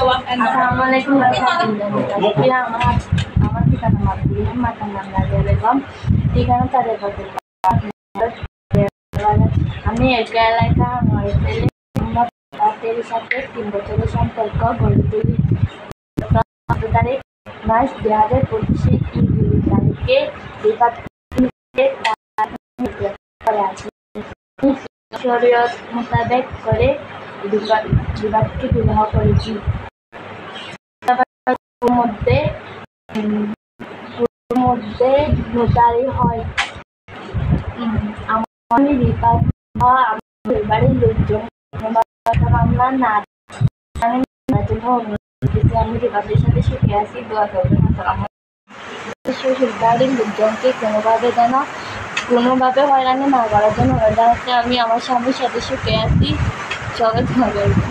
Assalamualaikum warahmatullahi wabarakatuh. আমার পিতার নাম আব্দুল মাতার নাম রাজিয়া বেগম। ঠিকানা তাদের আমি একা এলাকা আমার ছেলে মোহাম্মদের সাথে 3 বছরের সম্পর্ক গড়ে তুলি। 14 তারিখ মার্চ 2025 ইংরেজি তারিখে শরীয়ত মোতাবেক করে বিবাদকে বিবাহ করেছি। মধ্যে নোটারি হয়। আমি বিবাদ আমার পরিবারের লোকজন মামলা না আমি বিবাদের সাথে সুখে আছি, দোয়া করবেন। শ্বশুরবাড়ির লোকজনকে কোনোভাবে হয়রানি না করার জন্য জানাতে আমি আমার স্বামীর সাথে সুখে আছি, সবাই দোয়া করবেন।